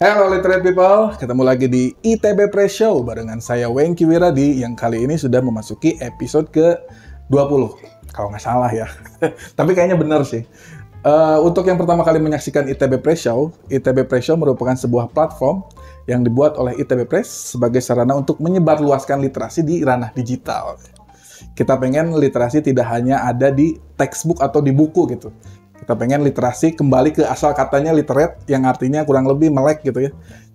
Halo Literate People, ketemu lagi di ITB Press Show barengan saya Wengki Wiradi yang kali ini sudah memasuki episode ke-20 kalau nggak salah ya. Tapi kayaknya benar sih. Untuk yang pertama kali menyaksikan ITB Press Show merupakan sebuah platform yang dibuat oleh ITB Press sebagai sarana untuk menyebarluaskan literasi di ranah digital. Kita pengen literasi tidak hanya ada di textbook atau di buku gitu. Kita pengen literasi kembali ke asal katanya literate yang artinya kurang lebih melek gitu ya.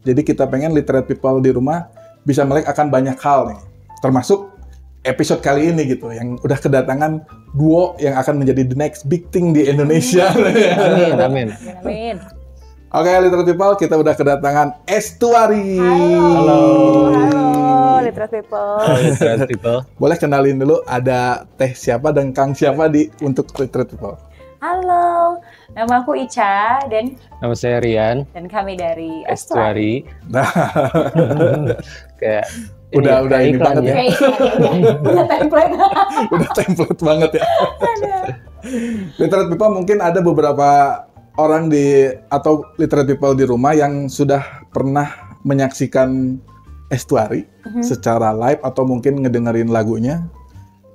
Jadi kita pengen literate people di rumah bisa melek akan banyak hal nih. Termasuk episode kali ini gitu yang udah kedatangan duo yang akan menjadi the next big thing di Indonesia. Amin. Oke, literate people, kita udah kedatangan Estuary. Halo. Literate people. Literate people. Boleh kenalin dulu ada Teh siapa dan Kang siapa untuk literate people. Halo, nama aku Ica dan Nama saya Rian. kami dari Estuary. Nah, Kayak udah ini banget ya. Udah template. Udah template banget ya. Literate people mungkin ada beberapa orang atau literate people di rumah yang sudah pernah menyaksikan Estuary secara live atau mungkin ngedengerin lagunya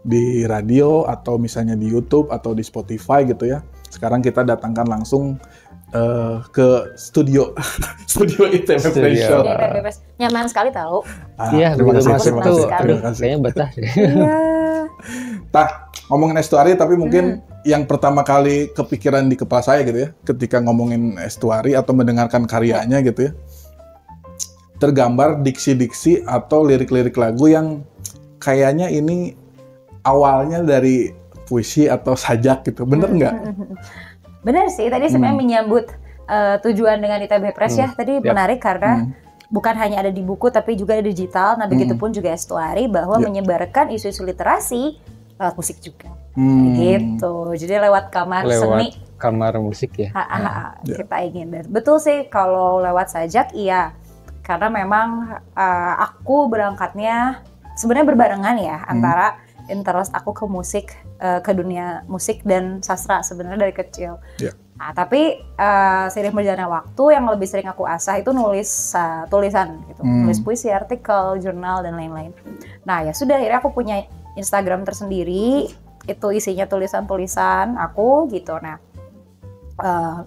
di radio atau misalnya di YouTube atau di Spotify gitu ya. Sekarang kita datangkan langsung ke studio ITB Press Show. Nyaman sekali tahu. Iya, terima begitu kasih, masuk terima tuh. kasih, Aduh, terima kasih. kayaknya betah deh. Iya. Tah, ngomongin Estuary tapi mungkin yang pertama kali kepikiran di kepala saya gitu ya, ketika ngomongin Estuary atau mendengarkan karyanya gitu ya, tergambar diksi-diksi atau lirik-lirik lagu yang kayaknya ini awalnya dari puisi atau sajak gitu, bener nggak? Benar sih, tadi sebenarnya menyambut tujuan dengan ITB Press ya, tadi menarik karena bukan hanya ada di buku tapi juga ada digital, nah begitupun juga Estuary bahwa menyebarkan isu-isu literasi lewat musik juga. Gitu, jadi lewat kamar seni. Kamar musik ya. Kita ingin. Dan betul sih kalau lewat sajak iya, karena memang aku berangkatnya sebenarnya berbarengan ya antara interest aku ke musik, ke dunia musik dan sastra sebenarnya dari kecil. Nah, tapi seiring berjalannya waktu yang lebih sering aku asah itu nulis tulisan gitu, nulis puisi, artikel, jurnal dan lain-lain. Nah ya sudah, akhirnya aku punya Instagram tersendiri, itu isinya tulisan-tulisan aku gitu. Nah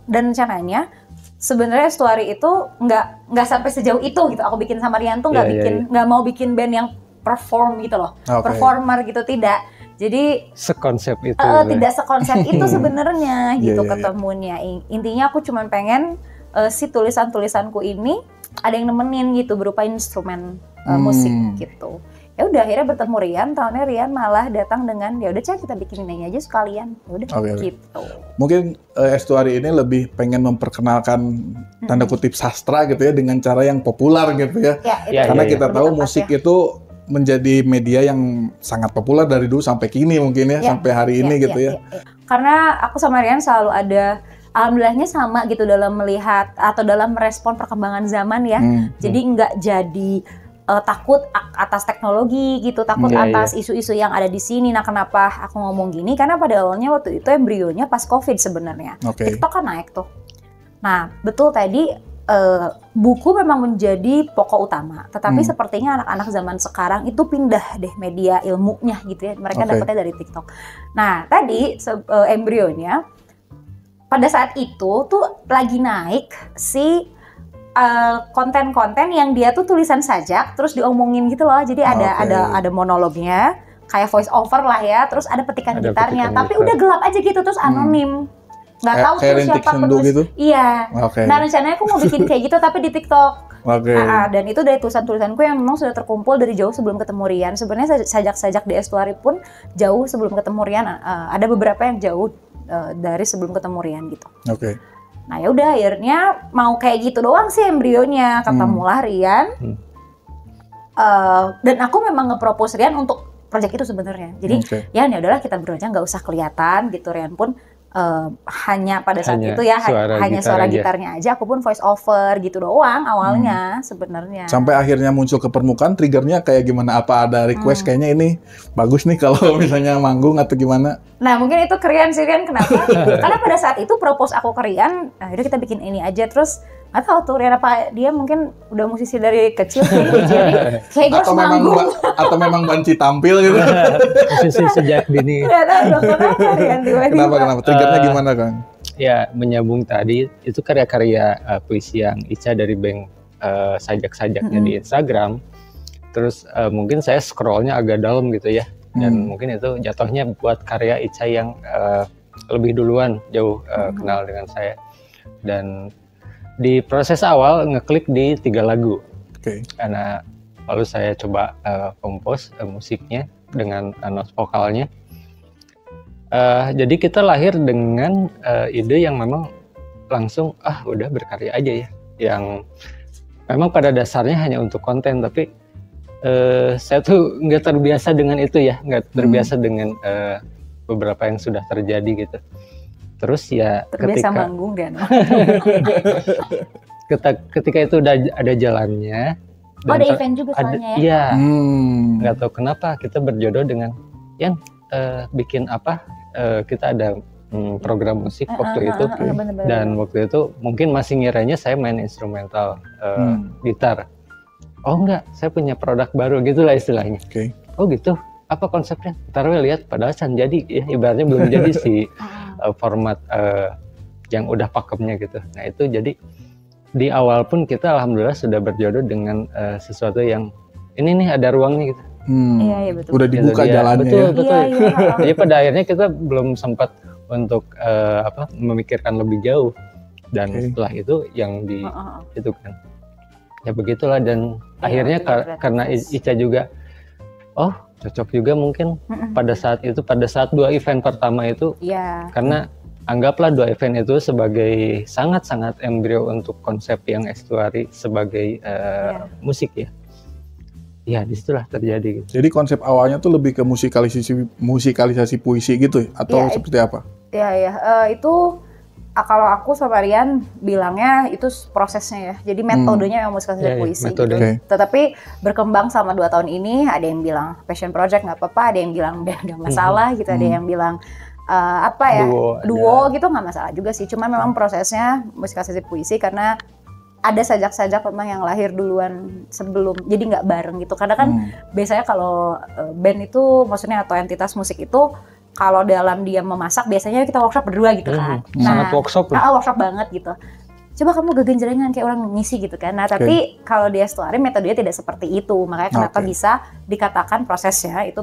dan rencananya sebenarnya Estuary itu nggak sampai sejauh itu gitu. Aku bikin sama Rian tuh nggak mau bikin band yang perform gitu loh, performer gitu, tidak. Jadi Sekonsep itu. tidak sekonsep itu sebenarnya gitu ketemunya. Intinya aku cuma pengen si tulisan-tulisanku ini ada yang nemenin gitu berupa instrumen musik gitu. Ya udah akhirnya bertemu Rian, tahunnya Rian malah datang dengan ya udah Cak kita bikin ini aja sekalian. Ya udah gitu. Mungkin Estuary ini lebih pengen memperkenalkan tanda kutip sastra gitu ya dengan cara yang populer gitu ya. Karena kita tahu musik itu menjadi media yang sangat populer dari dulu sampai kini mungkin ya, sampai hari ini gitu ya. Karena aku sama Rian selalu ada, alhamdulillahnya sama gitu dalam melihat atau dalam merespon perkembangan zaman ya. Jadi nggak jadi takut atas teknologi gitu, takut atas isu-isu yang ada di sini. Nah kenapa aku ngomong gini? Karena pada awalnya waktu itu embrionya pas COVID sebenarnya. TikTok kan naik tuh. Nah betul tadi, buku memang menjadi pokok utama, tetapi sepertinya anak-anak zaman sekarang itu pindah deh media ilmunya gitu ya, mereka dapetnya dari TikTok. Nah tadi embrionya pada saat itu tuh lagi naik si konten-konten yang dia tuh tulisan sajak terus diomongin gitu loh, jadi ada monolognya kayak voice over lah ya, terus ada petikan gitarnya, tapi udah gelap aja gitu terus anonim. Nggak tahu tuh siapa penulis gitu? Iya. Nah rencananya aku mau bikin kayak gitu tapi di TikTok. Dan itu dari tulisan-tulisanku yang memang sudah terkumpul dari jauh sebelum ketemu Rian. Sebenarnya sajak-sajak di Estuary pun jauh sebelum ketemu Rian. Ada beberapa yang jauh dari sebelum ketemu Rian gitu. Nah ya udah akhirnya mau kayak gitu doang sih embrionya, ketemulah Rian. Dan aku memang nge-propose Rian untuk project itu sebenarnya. Jadi ya udahlah kita berdua aja nggak usah kelihatan gitu. Rian pun hanya pada saat itu ya hanya suara gitarnya aja, aku pun voice over gitu doang awalnya sebenarnya. Sampai akhirnya muncul ke permukaan, triggernya kayak gimana? Apa ada request kayaknya ini bagus nih kalau misalnya manggung atau gimana? Nah mungkin itu ke Rian sih, Rian kenapa? Karena pada saat itu propose aku ke Rian, akhirnya kita bikin ini aja, terus Atau tuh Rian apa dia mungkin udah musisi dari kecil jadi kayaknya harus manggung. Atau memang banci tampil gitu. Musisi sejak dini. Nggak tahu dong, kenapa Rian tiba-tiba. Kenapa? Triggernya gimana Kang? Ya, menyambung tadi, itu karya-karya puisi yang Ica dari bank sajak-sajaknya di Instagram. Terus mungkin saya scrollnya agak dalam gitu ya. Dan mungkin itu jatuhnya buat karya Ica yang lebih duluan jauh kenal dengan saya. Dan di proses awal ngeklik di 3 lagu. Karena lalu saya coba compose musiknya dengan not vokalnya. Jadi kita lahir dengan ide yang memang langsung udah berkarya aja ya. Yang memang pada dasarnya hanya untuk konten, tapi saya tuh nggak terbiasa dengan itu ya, nggak terbiasa dengan beberapa yang sudah terjadi gitu. Terus ya terbiasa ketika manggung dan ketika itu udah ada jalannya. Ada event juga soalnya ya? Iya, nggak tahu kenapa kita berjodoh dengan yang bikin apa, kita ada program musik waktu itu. Bener-bener. Dan waktu itu mungkin masih ngiranya saya main instrumental gitar. Oh enggak, saya punya produk baru gitulah istilahnya. Oh gitu, apa konsepnya? Ntar we lihat, padahal can jadi ya, ibaratnya belum jadi si format yang udah pakemnya gitu. Nah itu jadi di awal pun kita alhamdulillah sudah berjodoh dengan sesuatu yang ini nih ada ruangnya gitu. Iya betul. Udah dibuka gitu, jalannya. Betul. Iya. Jadi pada akhirnya kita belum sempat untuk memikirkan lebih jauh. Dan setelah itu yang itu kan. Ya begitulah, dan akhirnya karena Ica juga cocok juga mungkin pada saat 2 event pertama itu. Karena anggaplah 2 event itu sebagai sangat-sangat embrio untuk konsep yang estuari sebagai musik ya. Ya disitulah terjadi gitu. Jadi konsep awalnya tuh lebih ke musikalisasi puisi gitu atau seperti apa? Itu kalau aku sama Rian bilangnya itu prosesnya ya. Jadi metodenya yang musikalisasi puisi. Gitu. Tetapi berkembang selama 2 tahun ini, ada yang bilang passion project nggak apa-apa, ada yang bilang nggak masalah gitu, ada yang bilang duo gitu nggak masalah juga sih. Cuma memang prosesnya musikalisasi puisi karena ada sajak-sajak memang yang lahir duluan sebelum, jadi nggak bareng gitu. Karena kan biasanya kalau band itu, maksudnya atau entitas musik itu, kalau dalam dia memasak biasanya kita workshop berdua gitu kan. Sangat workshop workshop banget gitu. Coba kamu gegenjrengan kayak orang ngisi gitu kan. Nah tapi kalau dia Estuari metodenya tidak seperti itu. Makanya kenapa bisa dikatakan prosesnya itu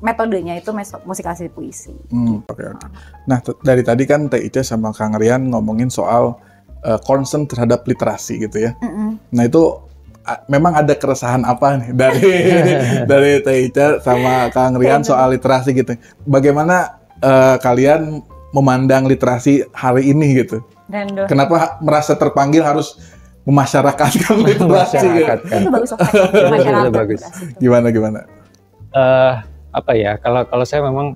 metodenya itu musikalisasi puisi. Nah dari tadi kan Teh Ica sama Kang Rian ngomongin soal concern terhadap literasi gitu ya. Nah itu memang ada keresahan apa nih dari Teh Ica sama Kang Rian soal literasi gitu. Bagaimana kalian memandang literasi hari ini gitu? Kenapa merasa terpanggil harus memasyarakatkan literasi? Itu bagus Gimana? Apa ya? Kalau saya memang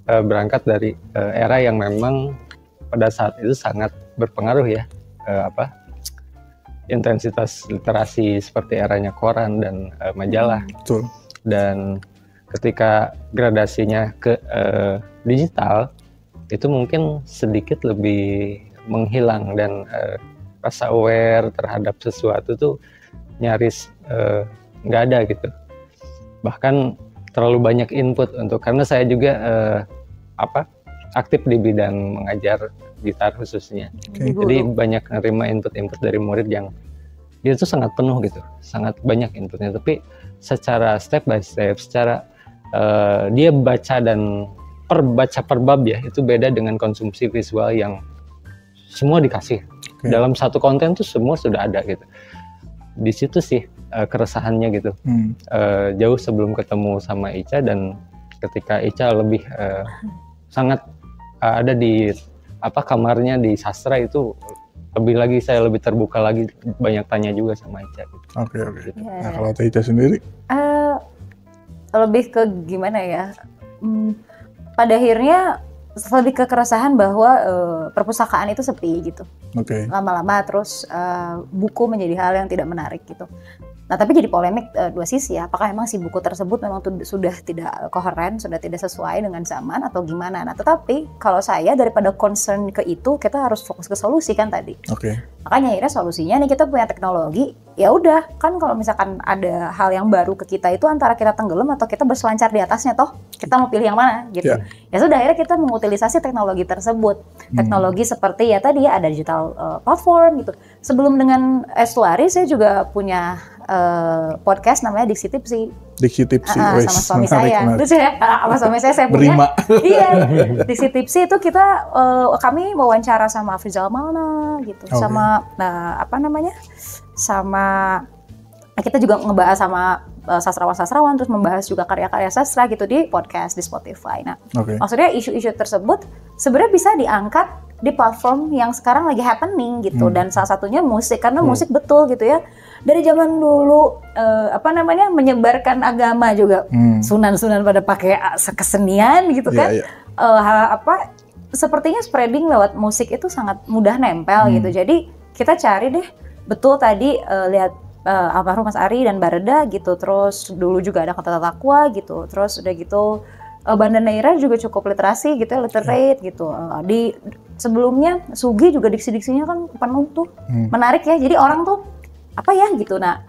berangkat dari era yang memang pada saat itu sangat berpengaruh ya, intensitas literasi seperti eranya koran dan majalah. Betul. Dan ketika gradasinya ke digital, itu mungkin sedikit lebih menghilang dan rasa aware terhadap sesuatu tuh nyaris nggak ada gitu. Bahkan terlalu banyak input karena saya juga aktif di bidang mengajar gitar khususnya. Jadi banyak nerima input dari murid yang dia tuh sangat penuh gitu, sangat banyak inputnya. Tapi secara step by step, secara dia baca dan baca per bab ya, itu beda dengan konsumsi visual yang semua dikasih. Dalam satu konten tuh semua sudah ada gitu. Di situ sih keresahannya gitu. Jauh sebelum ketemu sama Ica, dan ketika Ica lebih sangat ada di kamarnya di sastra, itu saya lebih terbuka lagi, banyak tanya juga sama Ica gitu. Oke. Nah kalau Teh Ica sendiri? Lebih ke gimana ya? Pada akhirnya lebih ke keresahan bahwa perpustakaan itu sepi gitu. Lama-lama terus buku menjadi hal yang tidak menarik gitu. Nah, tapi jadi polemik dua sisi ya. Apakah memang si buku tersebut memang sudah tidak koheren, sudah tidak sesuai dengan zaman atau gimana? Nah, tetapi kalau saya daripada concern ke itu, kita harus fokus ke solusi kan tadi. Oke. Makanya akhirnya solusinya nih kita punya teknologi, ya udah kan kalau misalkan ada hal yang baru ke kita itu antara kita tenggelam atau kita berselancar di atasnya toh. Kita mau pilih yang mana gitu. Yeah. Ya sudah akhirnya kita mengutilisasi teknologi tersebut. Teknologi seperti ya tadi ya ada digital platform gitu. Sebelum dengan Estuary saya juga punya podcast namanya Diksi Tipsi. Diksi Tipsi, sama suami saya. Terus ya, sama suami saya punya. Berima. Iya, Diksi Tipsi itu kita kami wawancara sama Afrizal Malna gitu, sama sama kita juga ngebahas sama sastrawan-sastrawan, terus membahas juga karya-karya sastra gitu di podcast di Spotify. Nah, maksudnya isu-isu tersebut sebenarnya bisa diangkat di platform yang sekarang lagi happening gitu, dan salah satunya musik, karena musik betul gitu ya. Dari zaman dulu menyebarkan agama juga, sunan-sunan pada pakai kesenian gitu kan, sepertinya spreading lewat musik itu sangat mudah nempel gitu. Jadi kita cari deh, betul tadi lihat almarhum Mas Ari dan Bareda gitu, terus dulu juga ada Kata Takwa gitu, terus udah gitu Banda Neira juga cukup literasi gitu, literate gitu. Di sebelumnya Sugi juga diksi-diksinya kan penuh tuh, menarik ya. Jadi orang tuh apa ya gitu. Nah,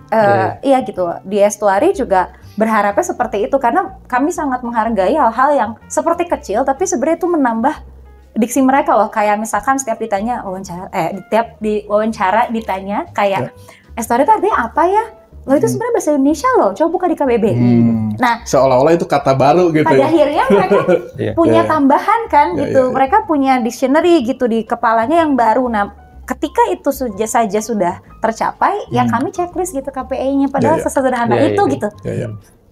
iya gitu. Di Estuary juga berharapnya seperti itu karena kami sangat menghargai hal-hal yang seperti kecil tapi sebenarnya itu menambah diksi mereka loh. Kayak misalkan setiap ditanya wawancara ditanya kayak Estuary itu artinya apa ya? Loh itu sebenarnya bahasa Indonesia loh, coba buka di KBBI. Nah, seolah-olah itu kata baru gitu. Pada akhirnya mereka punya tambahan kan gitu. Mereka punya dictionary gitu di kepalanya yang baru. Nah, ketika itu saja sudah tercapai, ya kami checklist gitu KPI-nya. Padahal sesederhana itu gitu.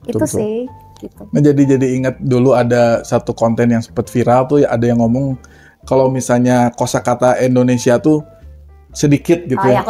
Itu sih. Gitu. Nah, jadi ingat dulu ada satu konten yang sempat viral tuh, ada yang ngomong kalau misalnya kosakata Indonesia tuh sedikit gitu ya.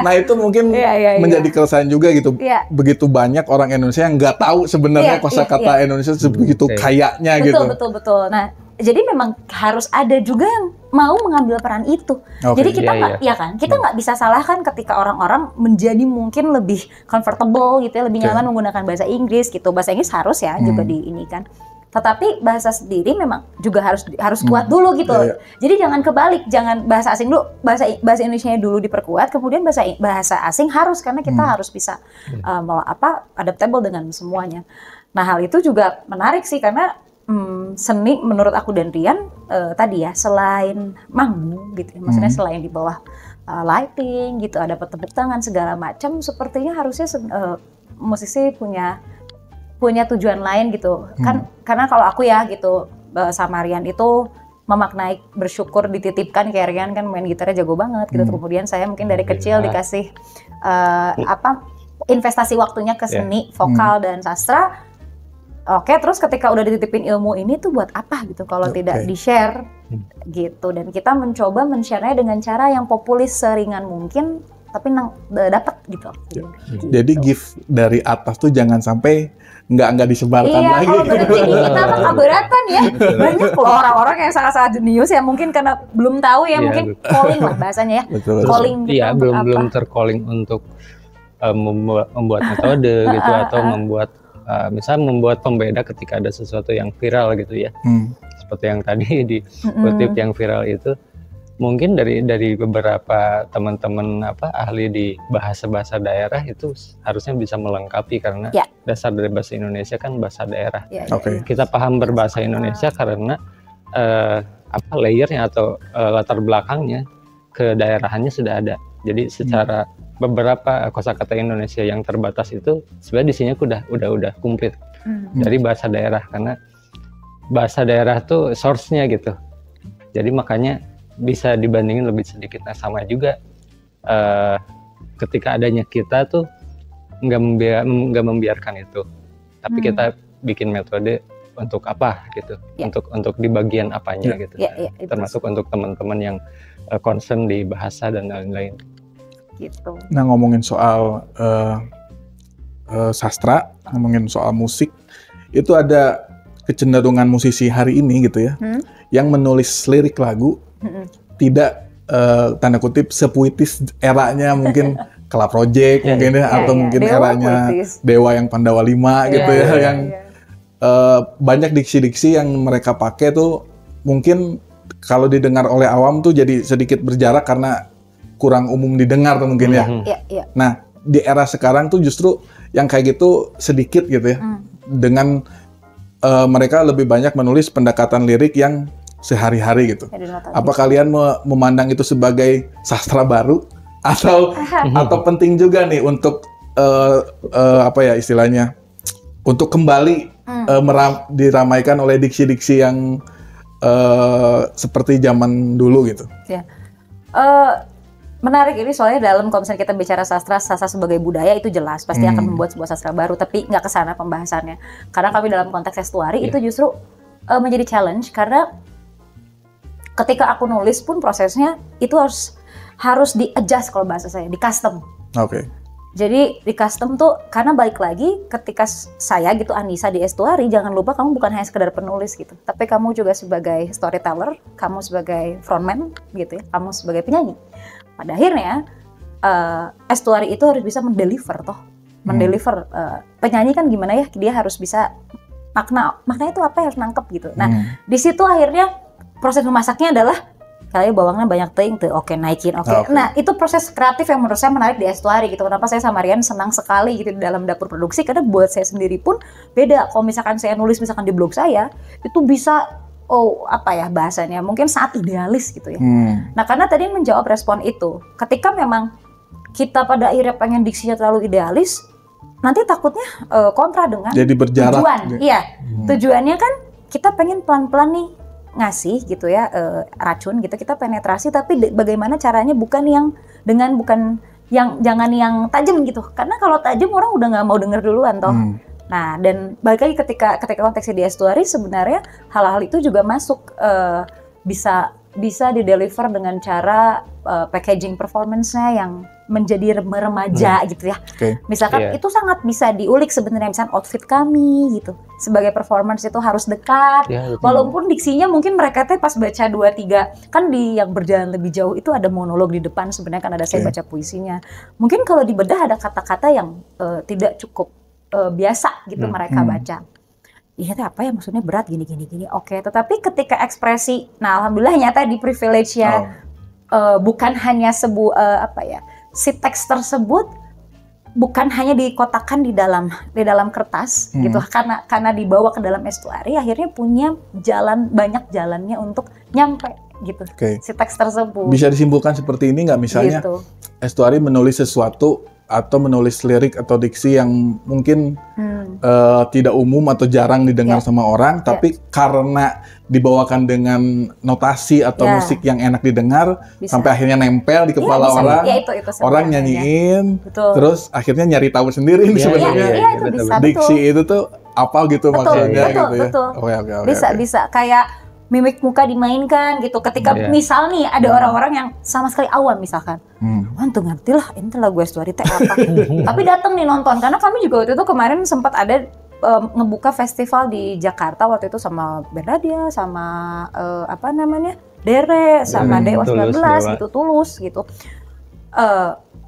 Nah itu mungkin menjadi keresahan juga gitu. Begitu banyak orang Indonesia yang nggak tahu sebenarnya kosakata Indonesia sebegitu kayaknya gitu. Betul. Nah, jadi memang harus ada juga yang mau mengambil peran itu. Jadi kita kita nggak bisa salahkan ketika orang-orang menjadi mungkin lebih comfortable gitu ya, lebih nyaman menggunakan bahasa Inggris gitu. Bahasa Inggris harus ya juga di ini kan. Tetapi bahasa sendiri memang juga harus kuat dulu gitu. Jadi jangan kebalik, jangan bahasa asing dulu, bahasa Indonesianya dulu diperkuat, kemudian bahasa asing harus, karena kita harus bisa adaptable dengan semuanya. Nah, hal itu juga menarik sih karena seni menurut aku dan Rian tadi ya, selain manggung gitu, maksudnya selain di bawah lighting gitu, ada tepuk tangan segala macam, sepertinya harusnya musisi punya tujuan lain gitu kan, karena kalau aku ya gitu sama Rian itu memaknai bersyukur dititipkan, kayak Rian kan main gitarnya jago banget gitu, kemudian saya mungkin dari kecil dikasih investasi waktunya ke seni vokal dan sastra. Terus ketika udah dititipin ilmu ini tuh buat apa gitu kalau tidak di-share gitu, dan kita mencoba men-share-nya dengan cara yang populis seringan mungkin tapi dapat gitu. Jadi gift dari atas tuh jangan sampai nggak disebarkan lagi. Iya, kalau berhenti kita keberatan ya. Banyak loh orang-orang yang sangat-sangat jenius ya, mungkin karena belum tahu ya, mungkin calling lah bahasanya ya. Calling gitu. Iya, belum tercalling untuk membuat metode gitu atau membuat misalnya membuat pembeda ketika ada sesuatu yang viral gitu ya. Seperti yang tadi dikutip yang viral itu. Mungkin dari beberapa teman-teman ahli di bahasa daerah itu harusnya bisa melengkapi, karena dasar dari bahasa Indonesia kan bahasa daerah. Kita paham berbahasa Indonesia karena layernya atau latar belakangnya kedaerahannya sudah ada. Jadi secara beberapa kosakata Indonesia yang terbatas itu sebenarnya di sini udah komplit dari bahasa daerah, karena bahasa daerah tuh source-nya gitu. Jadi makanya bisa dibandingin lebih sedikit. Nah, sama juga ketika adanya kita tuh nggak membiarkan itu, tapi kita bikin metode untuk apa gitu, untuk di bagian apanya gitu, termasuk untuk teman-teman yang concern di bahasa dan lain-lain gitu. Nah, ngomongin soal sastra, ngomongin soal musik, itu ada kecenderungan musisi hari ini gitu ya, yang menulis lirik lagu tidak tanda kutip sepuitis eranya mungkin Kala Project mungkin ya, atau mungkin eranya Dewa yang Pandawa 5 gitu ya, yang banyak diksi-diksi yang mereka pakai tuh mungkin kalau didengar oleh awam tuh jadi sedikit berjarak karena kurang umum didengar tuh mungkin ya. Nah, di era sekarang tuh justru yang kayak gitu sedikit gitu ya. Dengan mereka lebih banyak menulis pendekatan lirik yang sehari-hari gitu. Apa kalian memandang itu sebagai sastra baru atau penting juga nih untuk apa ya istilahnya untuk kembali diramaikan oleh diksi-diksi yang seperti zaman dulu gitu. Ya. Menarik ini soalnya dalam kalau misalnya kita bicara sastra sebagai budaya itu jelas pasti akan membuat sebuah sastra baru, tapi nggak kesana pembahasannya. Karena kami dalam konteks estuari itu justru menjadi challenge karena ketika aku nulis pun prosesnya itu harus di-adjust kalau bahasa saya, di-custom. Oke. Jadi di-custom tuh karena balik lagi ketika saya gitu Anissa di estuari, jangan lupa kamu bukan hanya sekedar penulis gitu, tapi kamu juga sebagai storyteller, kamu sebagai frontman gitu ya, kamu sebagai penyanyi. Pada akhirnya estuari itu harus bisa mendeliver mendeliver penyanyi kan gimana ya, dia harus bisa maknanya itu apa yang harus nangkep gitu. Nah di situ akhirnya proses memasaknya adalah kayaknya bawangnya banyak teing tuh, oke naikin, oke. Nah itu proses kreatif yang menurut saya menarik di estuari gitu. Kenapa saya sama Rian senang sekali gitu di dalam dapur produksi, karena buat saya sendiri pun beda. Kalau misalkan saya nulis misalkan di blog saya, itu bisa apa ya bahasanya, mungkin sangat idealis gitu ya. Nah karena tadi menjawab respon itu, ketika memang kita pada akhirnya pengen diksinya terlalu idealis, nanti takutnya kontra dengan jadi berjarak. Tujuan. Iya, tujuannya kan kita pengen pelan-pelan nih ngasih gitu ya racun gitu, kita penetrasi, tapi bagaimana caranya bukan yang jangan yang tajam gitu, karena kalau tajam orang udah nggak mau denger duluan toh. Nah dan balik lagi ketika konteksnya di estuari sebenarnya hal-hal itu juga masuk bisa di-deliver dengan cara packaging performance-nya yang menjadi remaja gitu ya. Misalkan itu sangat bisa diulik sebenarnya, misalkan outfit kami gitu. Sebagai performance itu harus dekat. Walaupun diksinya mungkin mereka tuh pas baca 2-3 kan di yang berjalan lebih jauh itu ada monolog di depan, sebenarnya kan ada saya baca puisinya. Mungkin kalau dibedah ada kata-kata yang tidak cukup biasa gitu mereka baca. Iya apa ya maksudnya berat gini. Oke, tetapi ketika ekspresi, nah alhamdulillah nyata di privilege-nya bukan hanya si teks tersebut bukan hanya dikotakkan di dalam kertas gitu, karena dibawa ke dalam estuari, akhirnya punya banyak jalannya untuk nyampe gitu. Si teks tersebut. Bisa disimpulkan seperti ini nggak, misalnya gitu. Estuari menulis sesuatu atau menulis lirik atau diksi yang mungkin tidak umum atau jarang didengar sama orang, tapi karena dibawakan dengan notasi atau musik yang enak didengar, sampai akhirnya nempel di kepala orang, orang nyanyiin, terus akhirnya nyari tahu sendiri sebenarnya diksi itu tuh apa gitu maksudnya gitu ya. Bisa kayak mimik muka dimainkan gitu. Ketika misal nih ada orang-orang yang sama sekali awam misalkan, tuh ngerti lah ini lagu estuari teh apa. Tapi datang nih nonton, karena kami juga waktu itu kemarin sempat ada ngebuka festival di Jakarta waktu itu sama Bernadia, sama Dere, sama Dewa 19 gitu, Tulus gitu.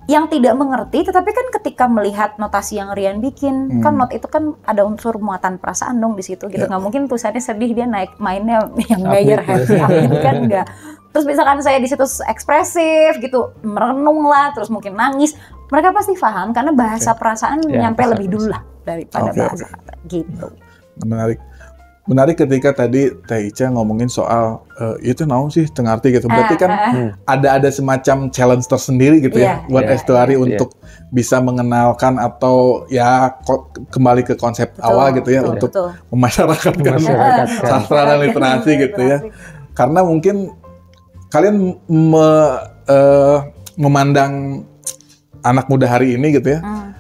Yang tidak mengerti, tetapi kan ketika melihat notasi yang Rian bikin, kan not itu kan ada unsur muatan perasaan dong di situ gitu. Nggak mungkin tulisannya sedih dia naik mainnya yang Mayer happy kan enggak. Terus misalkan saya di situ ekspresif gitu, merenung lah, terus mungkin nangis, mereka pasti paham karena bahasa perasaan nyampe lebih dulu lah daripada bahasa kata gitu. Menarik ketika tadi Teh Ica ngomongin soal itu naon sih tengarti gitu. Berarti kan ada semacam challenge tersendiri gitu ya buat estuari untuk bisa mengenalkan atau kembali ke konsep awal gitu ya, untuk memasyarakatkan sastra dan literasi gitu ya. Karena mungkin kalian memandang anak muda hari ini gitu ya.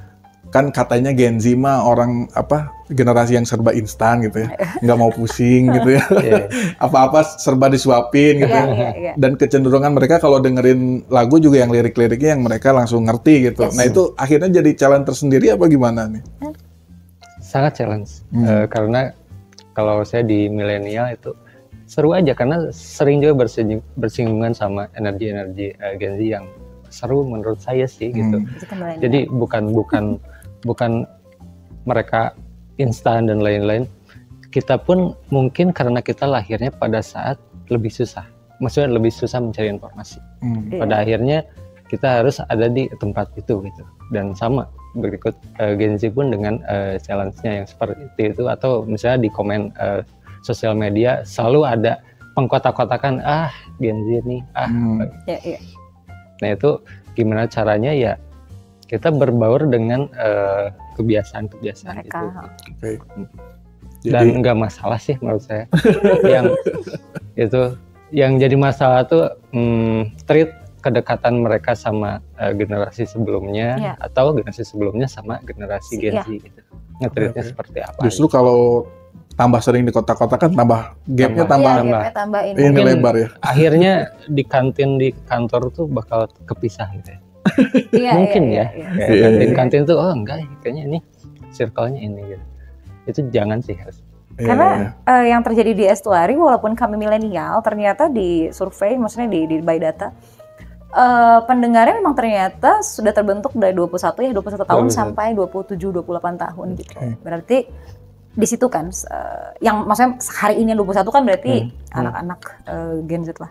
Kan katanya Gen Z mah orang generasi yang serba instan gitu ya, nggak mau pusing gitu ya, apa-apa serba disuapin gitu ya. Dan kecenderungan mereka kalau dengerin lagu juga yang lirik-liriknya yang mereka langsung ngerti gitu. Nah itu akhirnya jadi challenge tersendiri apa gimana nih? Sangat challenge, karena kalau saya di milenial itu seru aja karena sering juga bersinggungan sama energi-energi Gen Z yang seru menurut saya sih gitu. Jadi bukan mereka instan dan lain-lain. Kita pun mungkin karena kita lahirnya pada saat lebih susah. Maksudnya lebih susah mencari informasi. Pada akhirnya kita harus ada di tempat itu gitu. Dan sama berikut Gen Z pun dengan challenge-nya yang seperti itu, atau misalnya di komen sosial media selalu ada pengkotak-kotakan Gen Z nih Nah itu gimana caranya ya kita berbaur dengan kebiasaan-kebiasaan itu. Dan nggak masalah sih menurut saya. Yang jadi masalah tuh treat kedekatan mereka sama generasi sebelumnya atau generasi sebelumnya sama generasi Gen Z gitu. Nge-treatnya seperti apa? Justru kalau tambah sering di kota-kota kan tambah gapnya tambah ini lebar ya. Akhirnya di kantin di kantor tuh bakal kepisah gitu ya. Mungkin ya. Kantin tuh enggak kayaknya ini circle-nya ini gitu. Itu jangan sih harus. Karena yang terjadi di Estuary walaupun kami milenial ternyata di survei maksudnya di by data pendengarnya memang ternyata sudah terbentuk dari 21 tahun sampai 27-28 tahun gitu. Berarti di situ kan yang maksudnya hari ini yang 21 kan berarti anak-anak Gen Z lah.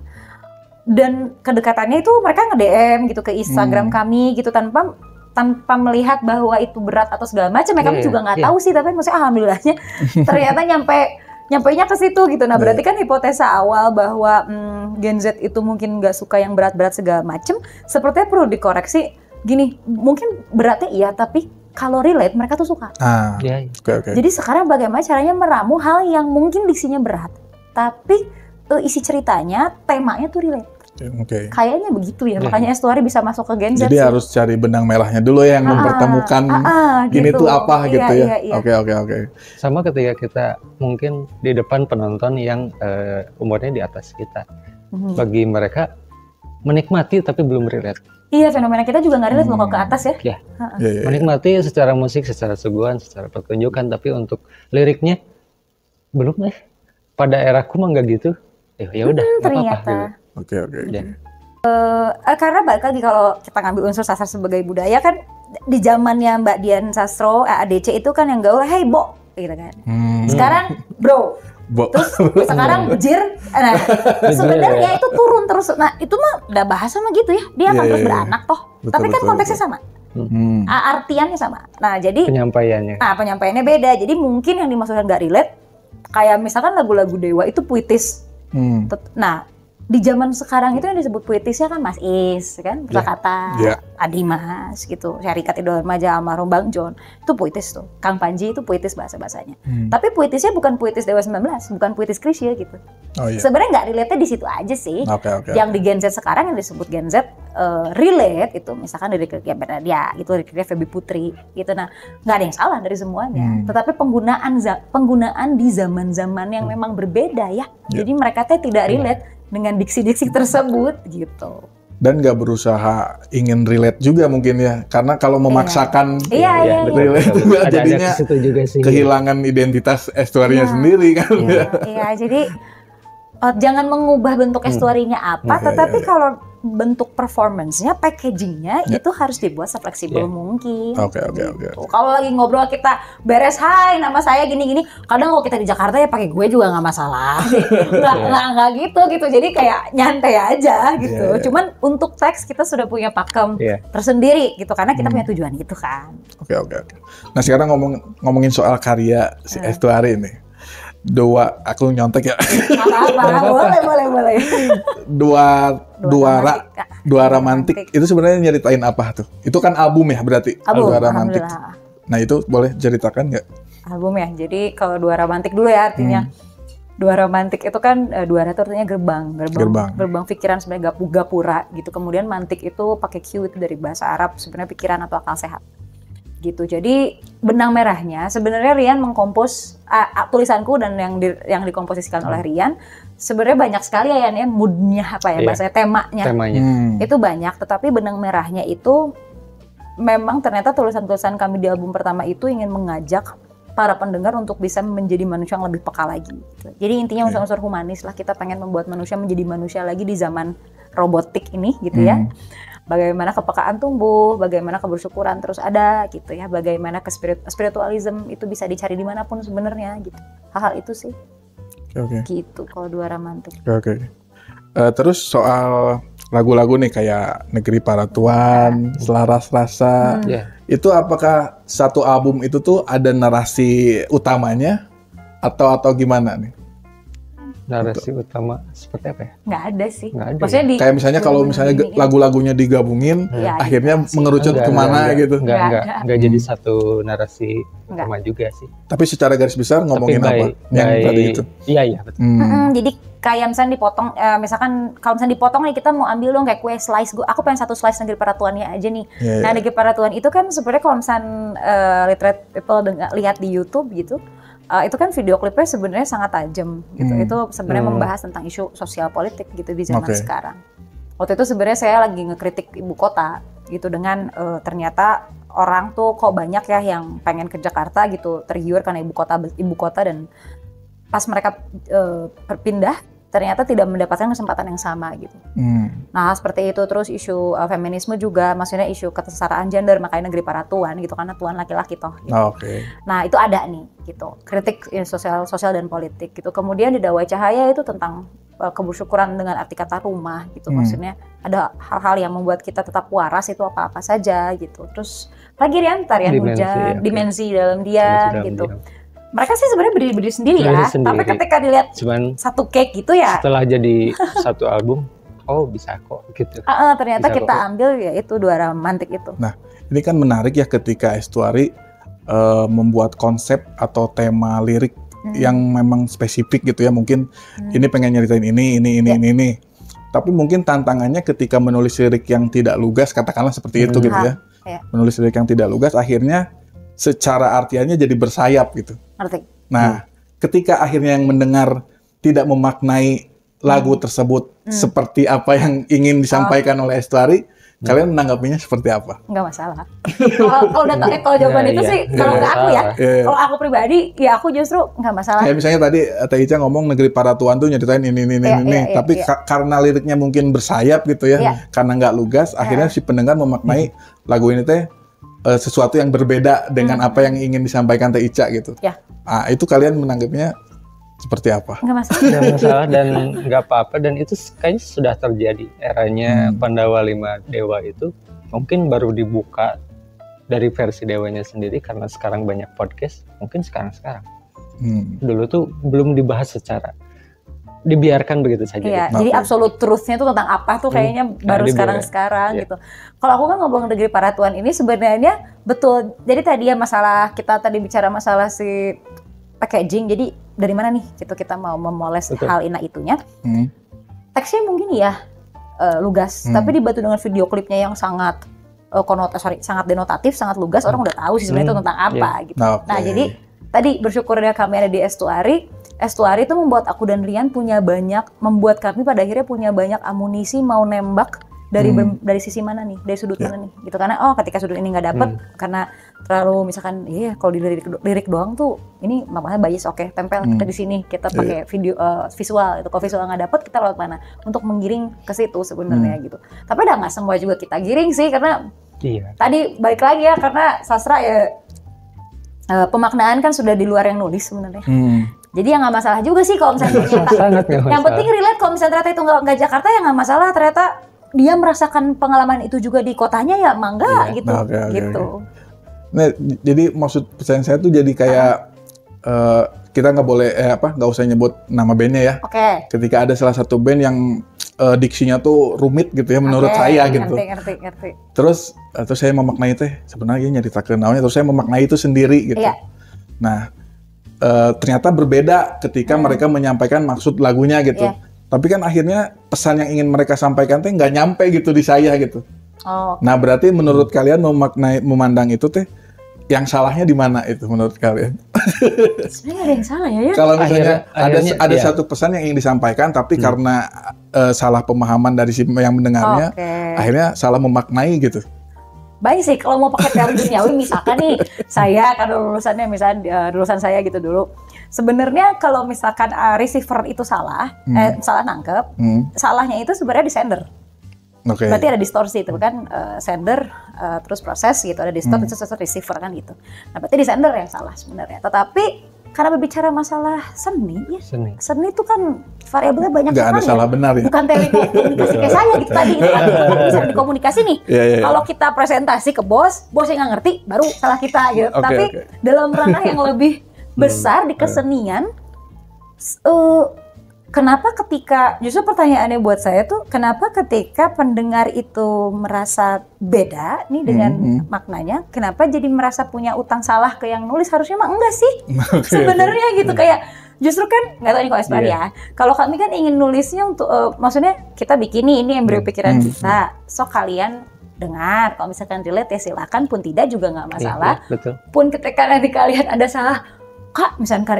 Dan kedekatannya itu mereka nge-DM gitu ke Instagram kami gitu tanpa melihat bahwa itu berat atau segala macam. Kami juga nggak tahu sih, tapi maksudnya alhamdulillahnya ternyata nyampainya ke situ gitu. Nah berarti kan hipotesa awal bahwa Gen Z itu mungkin nggak suka yang berat-berat segala macem, sepertinya perlu dikoreksi. Gini, mungkin beratnya iya, tapi kalau relate mereka tuh suka. Jadi sekarang bagaimana caranya meramu hal yang mungkin diksinya berat, tapi isi ceritanya, temanya tuh relate. Kayaknya begitu ya, makanya Estuary bisa masuk ke Gen Z. Jadi harus cari benang merahnya dulu ya, yang mempertemukan gini tuh apa gitu ya. Oke. Sama ketika kita mungkin di depan penonton yang umurnya di atas kita, bagi mereka menikmati tapi belum relate. Iya, fenomena kita juga nggak relate loh ke atas ya. Menikmati secara musik, secara suguhan, secara pertunjukan, tapi untuk liriknya belum pada eraku mah nggak gitu. Ya udah, ternyata. Oke. Karena balik lagi kalau kita ngambil unsur sastra sebagai budaya kan di zamannya Mbak Dian Sastro, ADC itu kan yang gaul, hey Bo, gitu kan. Sekarang bro. Terus sekarang jir. Nah, sebenarnya itu turun terus. Nah, itu mah udah bahasa mah gitu ya. Dia akan terus beranak toh. Tapi kan konteksnya sama. Artiannya sama. Nah, jadi penyampaiannya beda. Jadi mungkin yang dimaksudkan nggak relate kayak misalkan lagu-lagu Dewa itu puitis. Nah, di zaman sekarang itu yang disebut puitisnya kan Mas Is, kan, Pusakata, Adimas gitu, Syarikat Idola Remaja almarhum Bang John, itu puitis tuh. Kang Panji itu puitis bahasa-bahasanya. Tapi puitisnya bukan puitis Dewa 19, bukan puitis Krisya gitu. Sebenarnya nggak relate di situ aja sih. Yang di Gen Z sekarang yang disebut Gen Z relate itu misalkan dari dia gitu, dari Feby Putri gitu. Nah, nggak ada yang salah dari semuanya. Tetapi penggunaan di zaman-zaman yang memang berbeda ya. Jadi mereka tidak relate dengan diksi-diksi tersebut gitu. Dan nggak berusaha ingin relate juga mungkin ya, karena kalau memaksakan relate juga jadinya kehilangan identitas Estuary-nya sendiri kan. Jadi jangan mengubah bentuk Estuary-nya apa, tetapi kalau bentuk performance-nya, packaging-nya itu harus dibuat sefleksibel mungkin. Oke. Kalau lagi ngobrol kita beres, hai nama saya gini-gini, kadang kalau kita di Jakarta ya pakai gue juga nggak masalah. Nggak gitu. Jadi kayak nyantai aja gitu. Cuman untuk teks kita sudah punya pakem tersendiri gitu, karena kita punya tujuan gitu kan. Oke. Nah sekarang ngomongin soal karya si Estuary ini. Aku nyontek ya. Boleh. Dua romantik itu sebenarnya nyeritain apa tuh? Itu kan album ya berarti? Album, Dua romantik. Nah itu boleh ceritakan nggak? Album ya. Jadi kalau dua romantik dulu ya artinya. Dua romantik itu kan dua itu artinya gerbang pikiran sebenarnya gapura gitu. Kemudian mantik itu pakai Q itu dari bahasa Arab sebenarnya pikiran atau akal sehat. Gitu. Jadi benang merahnya sebenarnya Rian mengkompos tulisanku dan yang dikomposisikan oleh Rian sebenarnya banyak sekali ya moodnya apa ya bahasanya temanya. Itu banyak, tetapi benang merahnya itu memang ternyata tulisan-tulisan kami di album pertama itu ingin mengajak para pendengar untuk bisa menjadi manusia yang lebih peka lagi. Gitu. Jadi intinya unsur-unsur humanis lah, kita pengen membuat manusia menjadi manusia lagi di zaman robotik ini gitu ya. Bagaimana kepekaan tumbuh, bagaimana kebersyukuran terus ada gitu ya, bagaimana spiritualism itu bisa dicari dimanapun sebenarnya gitu. Hal-hal itu sih. Gitu kalau Dua Ramantik. Terus soal lagu-lagu nih kayak Negeri Para Tuan, Selaras Rasa, itu apakah satu album itu tuh ada narasi utamanya atau gimana nih? Narasi utama seperti apa ya? Nggak ada sih. Nggak ada. Maksudnya Ya? Kayak misalnya kalau misalnya lagu-lagunya digabungin, akhirnya mengerucut kemana gitu? Nggak jadi satu narasi utama juga sih. Tapi secara garis besar ngomongin apa? Yang tadi itu? Iya betul. Jadi kayak misalnya dipotong, misalkan kalau misalnya dipotong nih, kita mau ambil dong kayak kue slice. Aku pengen satu slice Negeri Para Tuannya aja nih. Nah Negeri Para Tuan itu kan sebenarnya kalau misalnya literate people lihat di YouTube gitu, itu kan video klipnya sebenarnya sangat tajam gitu. Itu sebenarnya membahas tentang isu sosial politik gitu di zaman sekarang. Waktu itu sebenarnya saya lagi ngekritik ibu kota gitu dengan ternyata orang tuh kok banyak ya yang pengen ke Jakarta gitu, tergiur karena ibu kota dan pas mereka berpindah ternyata tidak mendapatkan kesempatan yang sama gitu. Nah seperti itu, terus isu feminisme juga, maksudnya isu kesetaraan gender, makanya Negeri Para Tuan gitu, karena tuan laki-laki toh gitu. Nah itu ada nih gitu, kritik sosial dan politik gitu. Kemudian di Dawai Cahaya itu tentang kebersyukuran dengan arti kata rumah gitu, maksudnya ada hal-hal yang membuat kita tetap waras itu apa-apa saja gitu. Terus lagi tarian hujan, dimensi dalam dia gitu. Mereka sih sebenarnya berdiri sendiri ya, tapi ketika dilihat satu cake gitu ya. Setelah jadi satu album, bisa kok gitu. Ternyata bisa kita ambil ya itu Dua Ramantik itu. Nah, ini kan menarik ya ketika Estuary membuat konsep atau tema lirik yang memang spesifik gitu ya. Mungkin ini pengen nyeritain ini. Tapi mungkin tantangannya ketika menulis lirik yang tidak lugas, katakanlah seperti itu gitu ya. Menulis lirik yang tidak lugas, akhirnya secara artiannya jadi bersayap gitu. Nah, ketika akhirnya yang mendengar tidak memaknai lagu tersebut seperti apa yang ingin disampaikan oleh Estuary, kalian menanggapinya seperti apa? Nggak masalah. Kalau jawaban itu sih, kalau nggak aku ya, kalau aku pribadi, ya aku justru nggak masalah. Kayak misalnya tadi Teh Ica ngomong Negeri Para Tuan tuh nyeritain ini, tapi karena liriknya mungkin bersayap gitu ya, karena nggak lugas, akhirnya si pendengar memaknai lagu ini teh sesuatu yang berbeda dengan apa yang ingin disampaikan Teh Ica gitu. Nah, itu kalian menanggapnya seperti apa? Nggak masalah. Nggak masalah dan nggak apa-apa, dan itu kayaknya sudah terjadi. Eranya Pandawa 5 Dewa itu mungkin baru dibuka dari versi Dewanya sendiri karena sekarang banyak podcast, mungkin sekarang. Dulu tuh belum dibahas secara, dibiarkan begitu saja. Iya, jadi absolute truth-nya itu tentang apa tuh kayaknya baru sekarang gitu. Kalau aku kan ngomong Negeri Para Tuan ini sebenarnya betul. Jadi tadi ya kita tadi bicara masalah si packaging. Jadi dari mana nih kita mau memoles hal itunya. Teksnya mungkin lugas, tapi dibantu dengan video klipnya yang sangat sangat denotatif, sangat lugas. Orang udah tahu sih sebenarnya itu tentang apa gitu. Nah, jadi tadi bersyukurnya kami ada di Estuary itu membuat aku dan Rian membuat kami pada akhirnya punya banyak amunisi mau nembak dari sisi mana nih, dari sudut mana nih gitu. Karena ketika sudut ini nggak dapet karena terlalu misalkan kalau di lirik doang tuh ini makanya bias, tempel kita di sini, kita pakai video visual itu. Kalau visual nggak dapet, kita lewat mana untuk menggiring ke situ sebenarnya gitu. Tapi udah nggak semua juga kita giring sih, karena tadi balik lagi ya, karena sastra ya pemaknaan kan sudah di luar yang nulis sebenarnya. Jadi ya nggak masalah juga sih kalau misalnya ternyata. Yang penting relate, kalau misalnya ternyata itu nggak Jakarta ya nggak masalah. Ternyata dia merasakan pengalaman itu juga di kotanya ya mangga gitu. Gitu. Nah, jadi maksud pesan saya tuh jadi kayak kita nggak boleh nggak usah nyebut nama bandnya ya. Ketika ada salah satu band yang diksinya tuh rumit gitu ya menurut saya gitu. Ngerti. Terus saya memaknai teh sebenarnya nyeritakeun naonnya, terus saya memaknai itu sendiri gitu. Nah, ternyata berbeda ketika mereka menyampaikan maksud lagunya gitu. Tapi kan akhirnya pesan yang ingin mereka sampaikan teh nggak nyampe gitu di saya gitu. Nah, berarti menurut kalian memandang itu teh yang salahnya di mana itu menurut kalian? Sebenarnya ada yang salah ya. Kalau misalnya ada satu pesan yang ingin disampaikan, tapi karena salah pemahaman dari si yang mendengarnya, akhirnya salah memaknai gitu. Banyak sih kalau mau pakai teori duniawi, misalkan nih saya kan lulusannya misalnya lulusan saya gitu dulu. Sebenarnya kalau misalkan receiver itu salah nangkep, salahnya itu sebenarnya di sender. Berarti ada distorsi itu kan, sender terus proses gitu, ada distort terus receiver kan gitu. Nah berarti di sender yang salah sebenarnya. Tetapi karena berbicara masalah seni itu kan variabelnya banyak banget. Gak ada salah benar ya. Bukan teknik komunikasi kayak saya gitu tadi gitu kan. Bisa dikomunikasi nih. Kalau kita presentasi ke bos yang nggak ngerti, baru salah kita gitu. Tapi dalam ranah yang lebih besar di kesenian, kenapa justru pertanyaannya buat saya tuh, kenapa ketika pendengar itu merasa beda nih dengan maknanya, kenapa jadi merasa punya utang salah ke yang nulis? Harusnya mah enggak sih sebenarnya gitu. Kayak justru kan, nggak tahu nih kalau Espan ya, kalau kami kan ingin nulisnya untuk, maksudnya kita bikin ini embrio pikiran kita, so kalian dengar, kalau misalkan relate ya silakan, pun tidak juga nggak masalah. Pun ketika nanti kalian ada salah, Kak, misalnya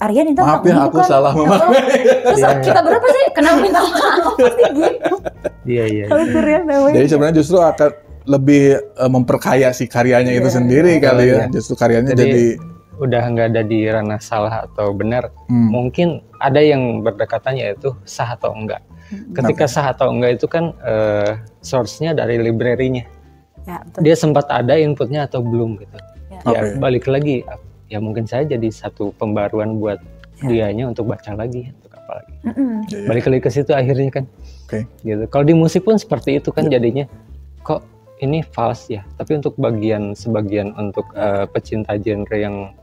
Aryan itu maaf ya, aku salah memaknai. Terus kita berapa sih kenapa minta maaf pasti gitu. Iya. Jadi sebenarnya justru akan lebih memperkaya si karyanya itu sendiri kali ya. Justru karyanya jadi udah nggak ada di ranah salah atau benar. Mungkin ada yang berdekatan yaitu sah atau enggak. Ketika sah atau enggak itu kan source-nya dari library-nya. Ya, betul. Dia sempat ada inputnya atau belum gitu. Ya balik lagi. Ya mungkin saya jadi satu pembaruan buat dianya untuk baca lagi, untuk apa lagi. Balik lagi ke situ akhirnya kan. Gitu. Kalau di musik pun seperti itu kan jadinya, kok ini false ya. Tapi untuk sebagian untuk pecinta genre yang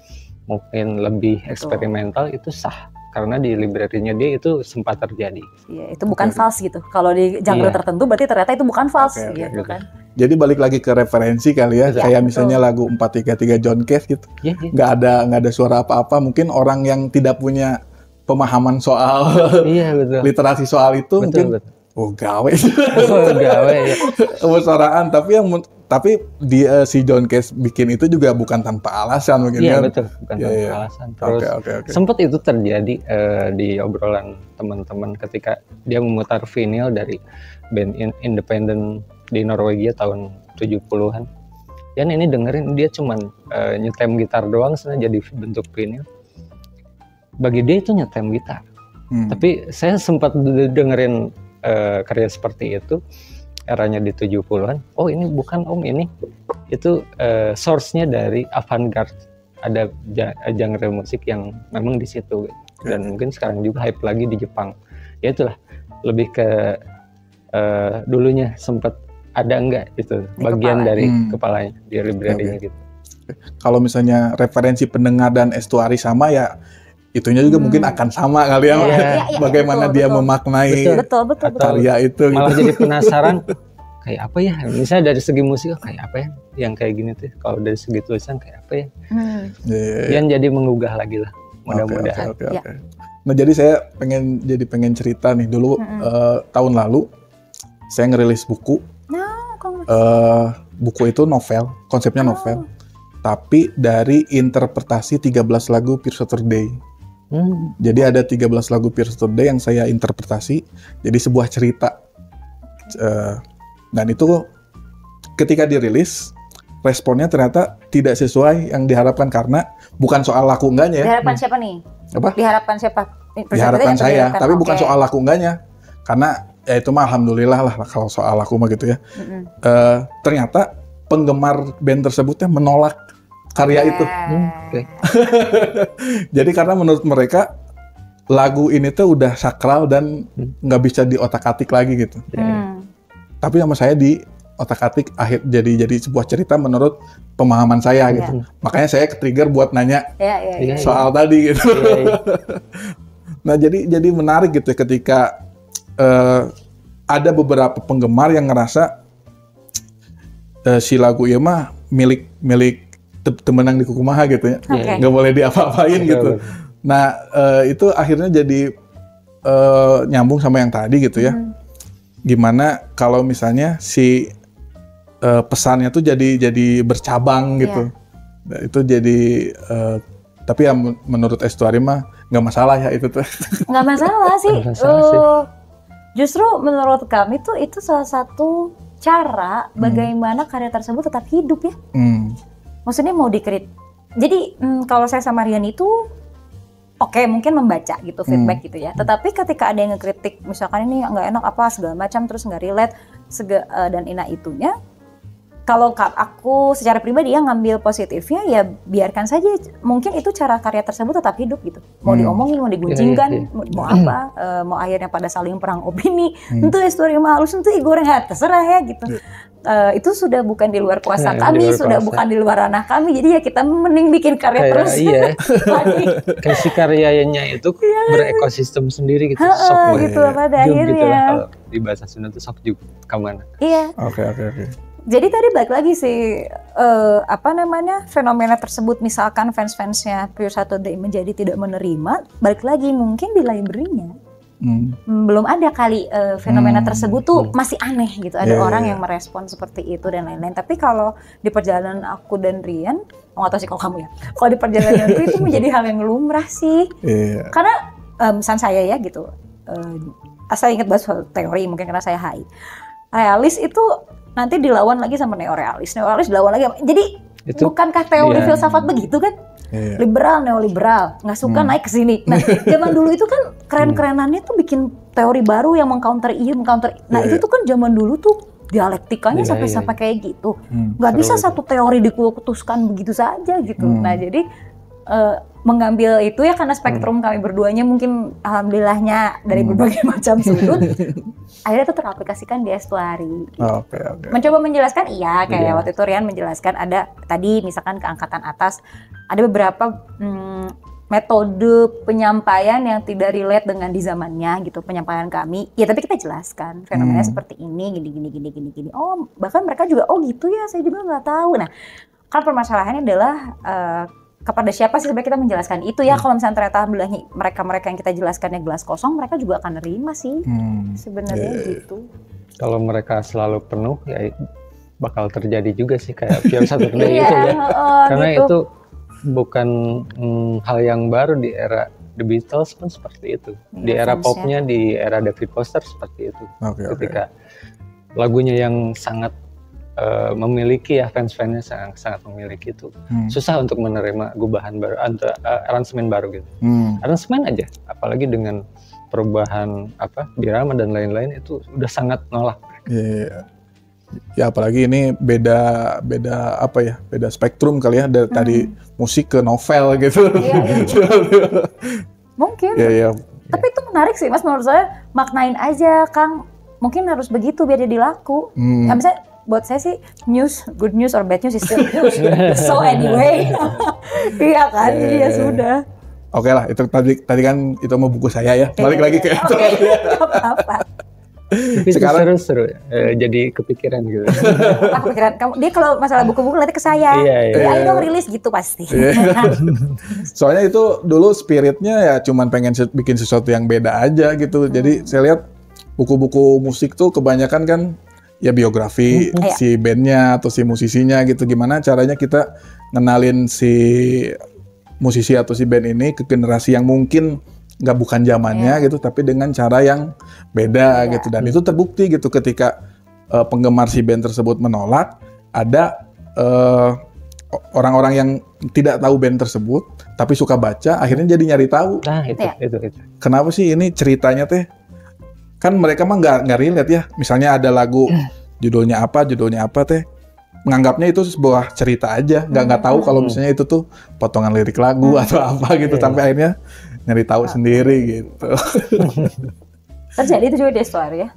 mungkin lebih eksperimental itu sah. Karena di library-nya dia itu sempat terjadi. Iya, itu bukan false gitu. Kalau di genre tertentu berarti ternyata itu bukan false gitu kan. Jadi balik lagi ke referensi kali ya, kayak misalnya lagu 433 John Cage gitu, nggak ada suara apa-apa. Mungkin orang yang tidak punya pemahaman soal literasi soal itu mungkin gawe suaraan. Tapi si John Cage bikin itu juga bukan tanpa alasan mungkin. Iya betul, bukan tanpa alasan. Terus sempat itu terjadi di obrolan teman-teman ketika dia memutar vinyl dari band independen di Norwegia tahun 70-an. Dan ini dengerin dia cuman nyetem gitar doang sebenarnya jadi bentuk vinyl. Bagi dia itu nyetem gitar. Tapi saya sempat dengerin karya seperti itu eranya di 70-an. Oh ini bukan ini. Itu source-nya dari avant-garde. Ada genre musik yang memang di situ. Dan mungkin sekarang juga hype lagi di Jepang. Ya itulah lebih ke dulunya sempat ada enggak itu bagian dari kepalanya di library-nya gitu. Kalau misalnya referensi pendengar dan estuari sama ya itunya juga mungkin akan sama kali ya. Bagaimana dia memaknai karya itu. Malah jadi penasaran kayak apa ya? Misalnya dari segi musik kayak apa ya? Yang kayak gini tuh. Kalau dari segi tulisan kayak apa ya? Yang jadi menggugah lagi lah. Mudah-mudahan. Nah jadi saya pengen cerita nih dulu tahun lalu saya ngerilis buku. Buku itu novel, konsepnya novel, tapi dari interpretasi 13 lagu Pure Saturday. Jadi ada 13 lagu Pure Saturday yang saya interpretasi jadi sebuah cerita. Dan itu ketika dirilis, responnya ternyata tidak sesuai yang diharapkan karena bukan soal laku enggaknya ya. Diharapkan siapa nih? Apa? Diharapkan siapa? Diharapkan saya, tapi bukan soal laku enggaknya. Karena ya itu mah alhamdulillah lah kalau soal aku mah gitu ya. Ternyata penggemar band tersebutnya menolak karya itu. Jadi karena menurut mereka lagu ini tuh udah sakral dan nggak bisa diotak-atik lagi gitu. Tapi sama saya di otak-atik jadi sebuah cerita menurut pemahaman saya gitu. Makanya saya ke-trigger buat nanya soal tadi gitu. Nah jadi menarik gitu ketika ada beberapa penggemar yang ngerasa si lagu ieu mah milik temenang di kukumaha gitu ya, nggak boleh diapa-apain gitu. Nah itu akhirnya jadi nyambung sama yang tadi gitu ya. Gimana kalau misalnya si pesannya tuh jadi bercabang gitu. Nah, itu jadi tapi ya menurut Estuari mah nggak masalah ya itu tuh. Nggak masalah sih. Justru menurut kami tuh itu salah satu cara bagaimana karya tersebut tetap hidup ya. Maksudnya mau dikritik. Jadi kalau saya sama Rian itu oke, mungkin membaca gitu feedback gitu ya. Tetapi ketika ada yang ngekritik misalkan ini nggak enak apa segala macam terus nggak relate dan itunya. Kalau aku secara pribadi ya ngambil positifnya ya biarkan saja, mungkin itu cara karya tersebut tetap hidup gitu. Mau diomongin, mau diguncingkan, mau apa, mau akhirnya pada saling perang opini, tentu histori halus itu goreng terserah ya gitu. Itu sudah bukan di luar kuasa kami, sudah bukan di luar ranah kami, jadi ya kita mending bikin karya terus. Iya. Kasih karyanya itu berekosistem sendiri gitu. Sok gitu pada akhirnya. Gitu lah, kalau di bahasa Sunda tuh sok juk kemana. Iya. Oke. Jadi tadi balik lagi sih fenomena tersebut, misalkan fans-fansnya Pure Saturday menjadi tidak menerima, balik lagi mungkin di library-nya belum ada kali fenomena tersebut tuh masih aneh gitu, ada orang yang merespon seperti itu dan lain-lain. Tapi kalau di perjalanan aku dan Rian, nggak tahu sih kalau kamu ya, kalau di perjalanan itu menjadi hal yang lumrah sih, karena misalnya saya ya gitu, saya ingat bahas teori mungkin karena saya HI, realis itu nanti dilawan lagi sama neorealis dilawan lagi. Jadi itu, bukankah teori filsafat begitu kan? Liberal, neoliberal, nggak suka naik ke sini. Nah, zaman dulu itu kan keren-kerenannya tuh bikin teori baru yang mengcounter mengcounter. Nah, itu tuh kan zaman dulu tuh dialektikanya sampai kayak gitu. Nggak bisa satu teori dikutuskan begitu saja gitu. Nah, jadi mengambil itu ya karena spektrum kami berduanya mungkin alhamdulillahnya dari berbagai macam sudut, akhirnya itu teraplikasikan di Estuari. Oke. Mencoba menjelaskan kayak waktu itu Rian menjelaskan ada tadi misalkan keangkatan atas, ada beberapa metode penyampaian yang tidak relate dengan di zamannya gitu, penyampaian kami. Ya tapi kita jelaskan fenomena seperti ini, gini. Oh bahkan mereka juga gitu ya, saya juga nggak tahu. Nah kan permasalahannya adalah kepada siapa sih sebenarnya kita menjelaskan itu ya. Kalau misalnya ternyata alhamdulillah mereka yang kita jelaskannya gelas kosong, mereka juga akan nerima sih sebenarnya gitu. Kalau mereka selalu penuh ya bakal terjadi juga sih kayak Pure Saturday itu ya. Karena gitu. Itu bukan hal yang baru di era The Beatles pun seperti itu. Di era popnya, di era David Foster seperti itu. Ketika lagunya yang sangat memiliki ya fans-fansnya sangat memiliki itu susah untuk menerima gubahan baru, aransemen baru gitu. Aransemen aja, apalagi dengan perubahan birama dan lain-lain itu udah sangat nolak. Ya apalagi ini beda spektrum kali ya dari tadi musik ke novel gitu. Mungkin. Tapi itu menarik sih Mas, menurut saya maknain aja Kang. Mungkin harus begitu biar jadi laku. Ya, misalnya buat saya sih news, good news or bad news is still news. So anyway, iya kan, jadi ya sudah. Oke lah, itu tadi kan itu mau buku saya ya. Balik lagi ke itu. Apa? Sekarang seru, jadi kepikiran gitu. Kepikiran kamu, dia kalau masalah buku-buku nanti ke saya. Ayo dong rilis gitu pasti. Soalnya itu dulu spiritnya ya cuman pengen bikin sesuatu yang beda aja gitu. Jadi saya lihat buku-buku musik tuh kebanyakan kan ya biografi si bandnya atau si musisinya gitu. Gimana caranya kita ngenalin si musisi atau si band ini ke generasi yang mungkin bukan zamannya gitu, tapi dengan cara yang beda gitu. Dan itu terbukti gitu ketika penggemar si band tersebut menolak, ada orang-orang yang tidak tahu band tersebut tapi suka baca, akhirnya jadi nyari tahu. Nah itu. Kenapa sih ini ceritanya teh? Kan mereka mah nggak relate ya. Misalnya ada lagu judulnya apa teh, menganggapnya itu sebuah cerita aja, nggak tahu kalau misalnya itu tuh potongan lirik lagu atau apa gitu, sampai akhirnya nyari tahu sendiri gitu. Terjadi itu juga di Estuari ya.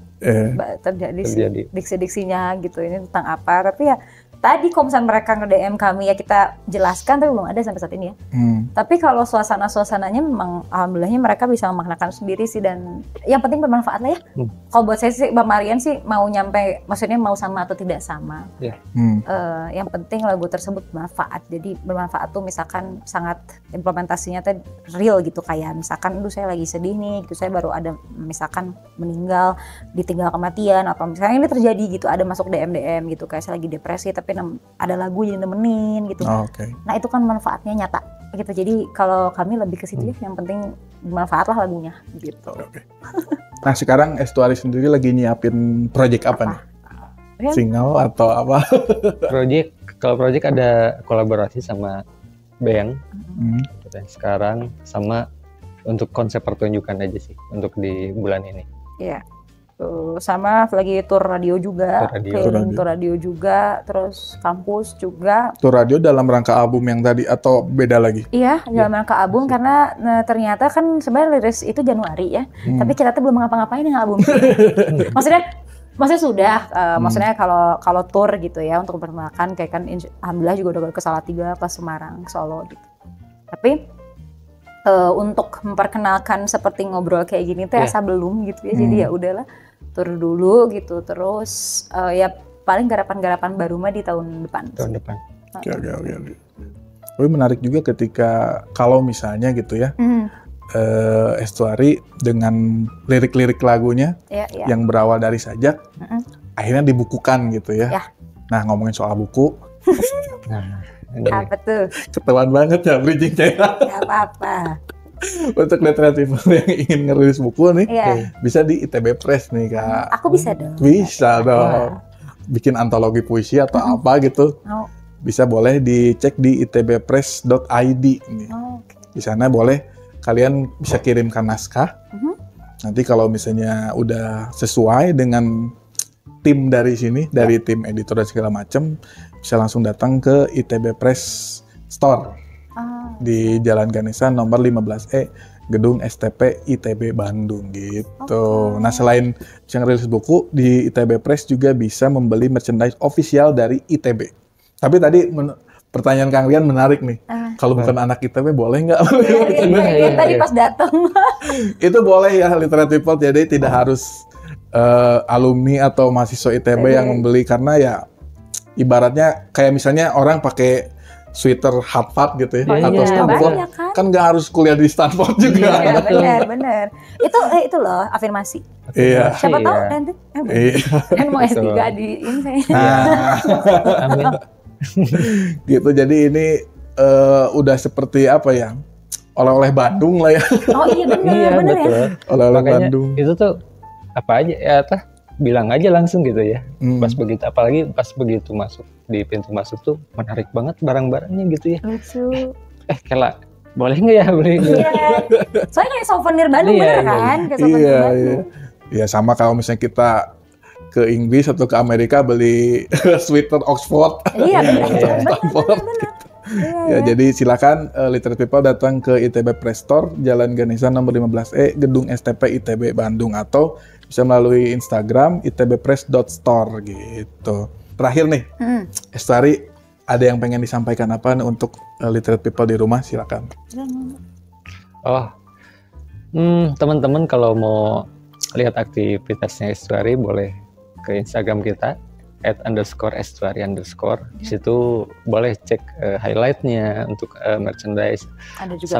Terjadi diksi-diksinya gitu ini tentang apa, tapi ya tadi kalau misalnya mereka nge-DM kami ya kita jelaskan, tapi belum ada sampai saat ini ya. Tapi kalau suasananya memang alhamdulillahnya mereka bisa memaknakan sendiri sih, dan yang penting bermanfaat lah ya. Kalau buat saya sih, Mbak Marian sih mau nyampe, maksudnya mau sama atau tidak sama. Yang penting lagu tersebut bermanfaat. Jadi bermanfaat tuh misalkan sangat implementasinya tuh real gitu, kayak misalkan saya lagi sedih nih, gitu, saya baru ada misalkan meninggal, ditinggal kematian, atau misalnya ini terjadi gitu, ada masuk DM gitu, kayak saya lagi depresi tapi ada lagu yang nemenin gitu. Nah itu kan manfaatnya nyata gitu. Jadi kalau kami lebih ke situ ya, yang penting bermanfaat lah lagunya gitu. Nah sekarang Estuari sendiri lagi nyiapin project apa nih? single atau apa? Kalau project ada kolaborasi sama band yang sekarang, sama untuk konsep pertunjukan aja sih untuk di bulan ini. Iya. Sama lagi tur radio juga, keliling tur radio juga, terus kampus juga. Tur radio dalam rangka album yang tadi atau beda lagi? Iya, dalam rangka album karena ternyata kan sebenarnya liris itu Januari ya, tapi kita tuh belum ngapa-ngapain dengan album. Maksudnya sudah, maksudnya kalau tur gitu ya untuk memperkenalkan kayak kan alhamdulillah juga udah ke Salatiga, ke Semarang, Solo gitu. Tapi untuk memperkenalkan seperti ngobrol kayak gini tuh asa belum gitu ya. Jadi ya udahlah tur dulu gitu, terus ya paling garapan-garapan baru mah di tahun depan. Oke. Tapi menarik juga ketika kalau misalnya gitu ya, Estuary dengan lirik-lirik lagunya yang berawal dari sajak, akhirnya dibukukan gitu ya. Nah, ngomongin soal buku, apa tuh? Ketahuan banget ya bridging-nya. Gak apa-apa. Untuk literatif yang ingin ngerilis buku nih, bisa di ITB Press nih Kak. Aku bisa dong. Bisa dong. Bikin antologi puisi atau apa gitu. Bisa boleh dicek di itbpress.id nih. Di sana boleh kalian bisa kirimkan naskah. Nanti kalau misalnya udah sesuai dengan tim dari sini, dari tim editor dan segala macam, bisa langsung datang ke ITB Press Store. Di Jalan Ganesha nomor 15E, Gedung STP ITB Bandung gitu. Nah, selain bisa ngerilis buku, di ITB Press juga bisa membeli merchandise official dari ITB. Tapi tadi pertanyaan Kang Rian menarik nih. Kalau bukan anak ITB boleh nggak? Tadi pas datang. Itu boleh ya, Literary People. Jadi tidak harus alumni atau mahasiswa ITB yang membeli, karena ya ibaratnya kayak misalnya orang pakai sweater Harvard gitu ya, atau Stanford, kan nggak harus kuliah di Stanford juga. Iya, benar. Itu loh afirmasi. Iya. Siapa tahu nanti kan mau S3 di ini saya. Amin. Gitu, jadi ini udah seperti apa ya, oleh-oleh Bandung lah ya. Oh iya benar ya. Oleh-oleh Bandung. Itu tuh apa aja ya, bilang aja langsung gitu ya. Pas begitu, apalagi pas begitu masuk di pintu masuk tuh menarik banget barang-barangnya gitu ya. Lucu. Kela, boleh nggak ya beli? Iya. Soalnya kayak souvenir Bandung bener kan? Kayak souvenir Bandung. Iya, sama kalau misalnya kita ke Inggris atau ke Amerika beli sweater Oxford. Iya benar. Stanford. Ya, jadi silakan Literary People datang ke ITB Press Store, Jalan Ganesha nomor 15E, Gedung STP ITB Bandung, atau bisa melalui Instagram itbpress.store gitu. Terakhir nih, Estuary, ada yang pengen disampaikan apa untuk Literary People di rumah? Silakan. Teman-teman kalau mau lihat aktivitasnya Estuary boleh ke Instagram kita @_Estuary_. Di situ boleh cek highlightnya untuk merchandise. Ada juga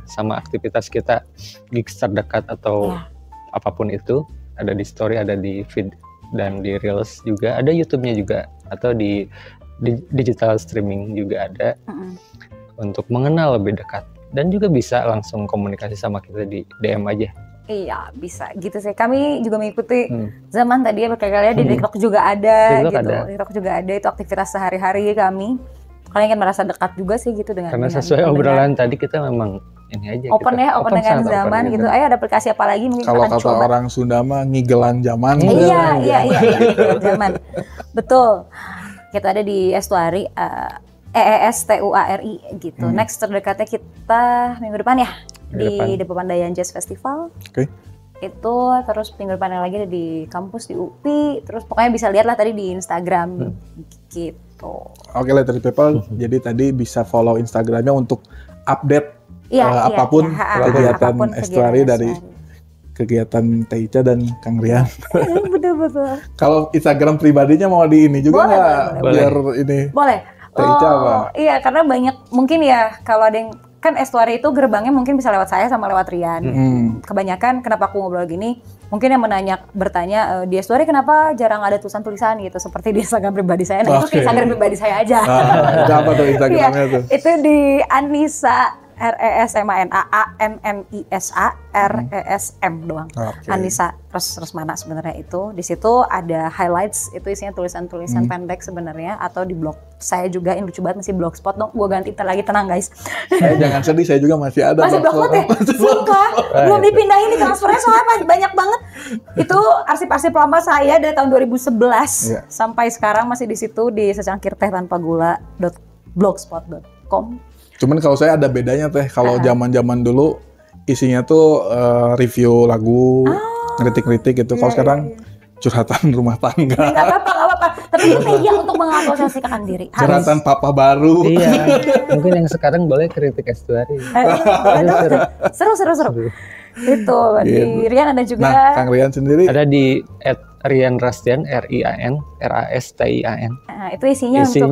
sama aktivitas kita, gigs terdekat atau apapun itu, ada di story, ada di feed dan di reels juga, ada YouTube-nya juga, atau di digital streaming juga ada, untuk mengenal lebih dekat, dan juga bisa langsung komunikasi sama kita di DM aja. Iya, bisa gitu sih. Kami juga mengikuti zaman tadi ya, berkali-kali di TikTok juga ada gitu. TikTok juga ada, itu aktivitas sehari-hari kami. Kalian kan merasa dekat juga sih gitu dengan karena sesuai obrolan tadi, kita memang ini aja open kita. Open dengan zaman gitu. Ayo ada aplikasi apa lagi mungkin kalau akan kata coba. orang Sunda mah ngigelan zaman. Iya, zaman. Betul. Kita ada di Estuary, EESTUARI gitu. Next terdekatnya kita minggu depan ya di Depopandayan Jazz Festival. Itu terus minggu depan lagi ada di kampus di UPI. Terus pokoknya bisa lihat lah tadi di Instagram gitu. Oke, Literary People. Jadi tadi bisa follow Instagramnya untuk update apapun kegiatan Estuary dari kegiatan Teica dan Kang Rian. Betul. Kalau Instagram pribadinya mau di ini juga nggak? Biar ini. Boleh. Teica apa? Iya, karena banyak mungkin ya kalau ada yang kan Estuary itu gerbangnya mungkin bisa lewat saya sama lewat Rian. Kebanyakan kenapa aku ngobrol gini, mungkin yang bertanya di Estuary kenapa jarang ada tulisan-tulisan gitu seperti di Instagram pribadi saya. Nah, itu di Instagram pribadi saya aja. Itu apa tuh Instagramnya tuh? Itu di Anissa RESMAN AANNISA RESM doang. Anissa Resmana sebenarnya itu. Di situ ada highlights, itu isinya tulisan-tulisan pendek sebenarnya, atau di blog saya juga yang lucu banget masih blogspot dong. Gua ganti lagi, tenang guys. Jangan sedih, saya juga masih ada. Masih blogspot ya? Sumpah, belum dipindahin nih transfernya soalnya banyak banget. Itu arsip-arsip lama saya dari tahun 2011 sampai sekarang masih di situ di secangkir teh tanpa gula.blogspot.com. Cuman kalau saya ada bedanya teh, kalau zaman-zaman dulu isinya tuh review lagu, kritik-kritik gitu. Kalau sekarang curhatan rumah tangga. Nggak apa-apa. Tapi itu media untuk mengapresiasikan diri. Curhatan papa baru. Iya. Mungkin yang sekarang boleh kritik estuari. Seru. Itu di Rian ada juga. Nah, Kang Rian sendiri ada di @Rian Rastian, RIAN RASTIAN. Nah, itu isinya untuk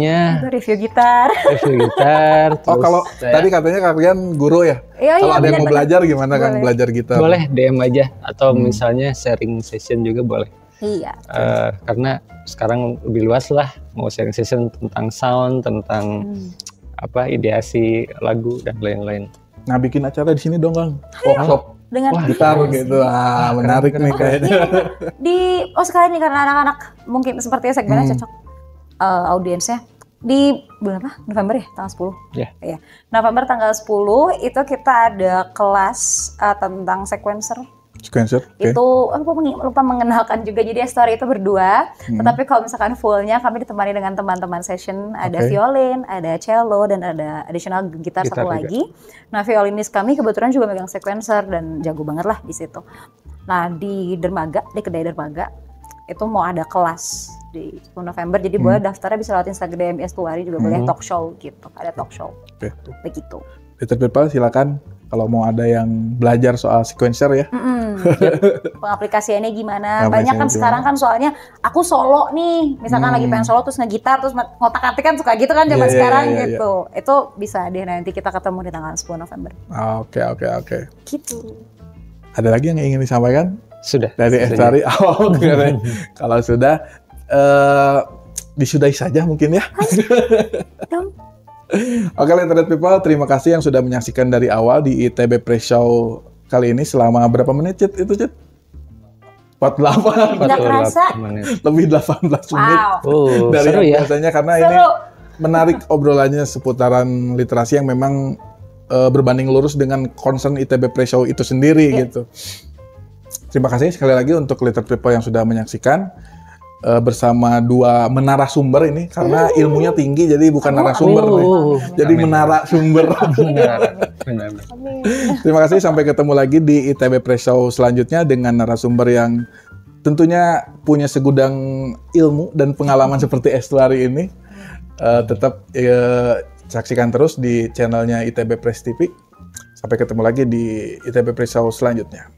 review gitar. Review gitar. Oh, kalau tadi katanya Kang Rian guru ya? Kalau ada yang mau belajar gimana Kang belajar gitar? Boleh DM aja atau misalnya sharing session juga boleh. Iya. Karena sekarang lebih luas lah, mau sharing session tentang sound, tentang ideasi lagu dan lain-lain. Nah, bikin acara di sini dong Kang. Workshop dengan gitar gitu. Menarik nih kayaknya. Sekali nih karena anak-anak mungkin sepertinya segmennya cocok audiensnya. Di bulan apa? November ya? Tanggal 10? Iya. November tanggal 10 itu kita ada kelas tentang sequencer. Sequencer? Itu lupa mengenalkan juga, jadi story itu berdua, tetapi kalau misalkan fullnya kami ditemani dengan teman-teman session, ada violin, ada cello, dan ada additional gitar satu lagi. Nah, violinis kami kebetulan juga megang sequencer dan jago banget lah di situ. Nah, di Dermaga, di kedai Dermaga, itu mau ada kelas di 10 November, jadi boleh daftarnya bisa lewat Instagram Estuari juga boleh, talk show gitu, ada talk show. Begitu. Little People silakan kalau mau ada yang belajar soal sequencer ya. Pengaplikasiannya gimana? Banyak kan sekarang kan soalnya aku solo nih, misalkan lagi pengen solo terus ngegitar terus ngotak-atik kan suka gitu kan zaman sekarang gitu. Itu bisa deh nanti kita ketemu di tanggal 10 November. Oke. Gitu. Ada lagi yang ingin disampaikan? Sudah. Dari Estuari. Kalau sudah disudahi saja mungkin ya. Oke, Little People, terima kasih yang sudah menyaksikan dari awal di ITB Pre-Show kali ini selama berapa menit, Cit? Itu, Cit? 48. Nggak kerasa. Lebih 18 menit. Dari seru ya. Biasanya karena ini menarik obrolannya seputaran literasi yang memang berbanding lurus dengan concern ITB Pre-Show itu sendiri gitu. Terima kasih sekali lagi untuk Little People yang sudah menyaksikan. Bersama dua menarasumber ini karena ilmunya tinggi jadi bukan narasumber jadi menara sumber. Terima kasih, sampai ketemu lagi di ITB Pre-Show selanjutnya dengan narasumber yang tentunya punya segudang ilmu dan pengalaman seperti Estuari ini. Tetap saksikan terus di channelnya ITB Press TV. Sampai ketemu lagi di ITB Pre-Show selanjutnya.